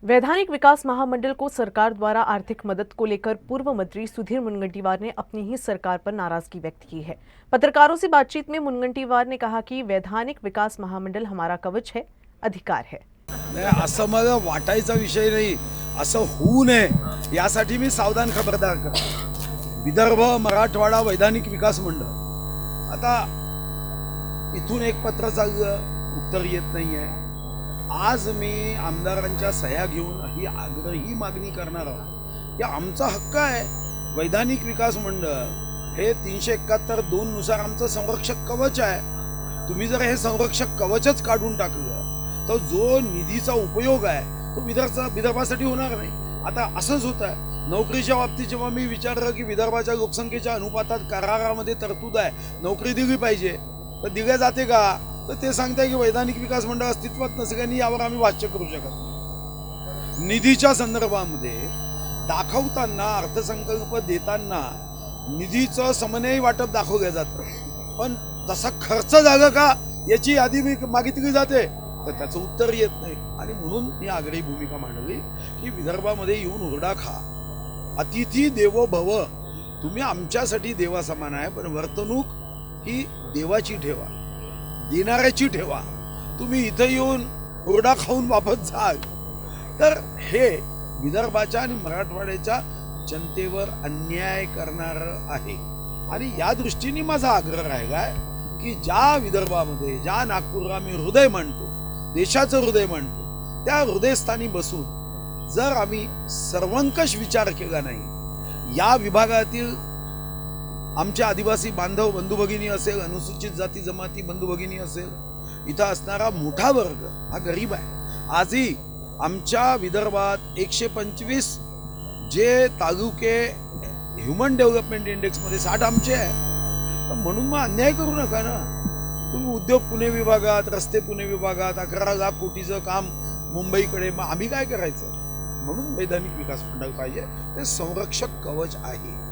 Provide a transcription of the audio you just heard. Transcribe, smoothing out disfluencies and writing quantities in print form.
वैधानिक विकास महामंडल को सरकार द्वारा आर्थिक मदद को लेकर पूर्व मंत्री सुधीर मुनगंटीवार ने अपनी ही सरकार पर नाराजगी व्यक्त की है। पत्रकारों से बातचीत में मुनगंटीवार ने कहा कि वैधानिक विकास महामंडल हमारा कवच है, अधिकार है। असं मला वाटायचा विषय नाही, असं होऊ नये यासाठी मी सावधान खबरदार करतो। विदर्भ मराठवाडा वैधानिक विकास मंडळ आता इथून एक पत्राचं उत्तर येत नाहीये। आज मी आमदारांच्या सह्या घेऊन ही आग्रही मागणी करणार आहोत की आमचा हक्क आहे। वैधानिक विकास मंडळ हे 371(2) नुसार आमचं संरक्षक कवच आहे। तुम्ही जर हे संरक्षक कवचच काढून टाकलं तर जो निधीचा उपयोग आहे तो विदर्भासाठी होणार नाही। आता असंच होत आहे नोकरीच्या बाबतीत, जेव्हा मी विचारलं की विदर्भाच्या लोकसंख्येच्या अनुपातात करारामध्ये तरतूद आहे, नोकरी दिली पाहिजे, तर दिल्या जाते का? तर ते सांगताय की वैधानिक विकास मंडळ अस्तित्वात नसल्याने यावर आम्ही भाष्य करू शकत नाही। निधीच्या संदर्भामध्ये दाखवताना, अर्थसंकल्प देताना निधीचं समन्वय वाटप दाखवलं जातं, पण तसा खर्च झाला का याची यादी मागितली जाते तर त्याचं उत्तर येत नाही। आणि म्हणून मी आग्रही भूमिका मांडली की विदर्भामध्ये येऊन हुरडा खा, अतिथी देवो भव, तुम्ही आमच्यासाठी देवा समान आहे, पण वर्तणूक ही देवाची ठेवा, देणाऱ्याची ठेवा। तुम्ही इथं येऊन हुरडा खाऊन वापस जाल तर हे विदर्भाच्या आणि मराठवाड्याच्या जनतेवर अन्याय करणार आहे। आणि या दृष्टीने माझा आग्रह राहिला की ज्या विदर्भामध्ये, ज्या नागपूरला मी हृदय मानतो, देशाचं हृदय मानतो, त्या हृदयस्थानी बसून जर आम्ही सर्वंकष विचार केला नाही, या विभागातील आमच्या आदिवासी बांधव बंधू भगिनी असेल, अनुसूचित जाती जमाती बंधू भगिनी असेल, इथं असणारा मोठा वर्ग हा गरीब आहे। आजही आमच्या विदर्भात 125 जे तालुके ह्युमन डेव्हलपमेंट इंडेक्समध्ये 60 आमचे आहे। म्हणून मग अन्याय करू नका ना। तुम्ही उद्योग पुणे विभागात, रस्ते पुणे विभागात 11 लाख कोटीचं काम मुंबईकडे, मग आम्ही काय करायचं? म्हणून वैधानिक विकास मंडळ पाहिजे, ते संरक्षक कवच आहे।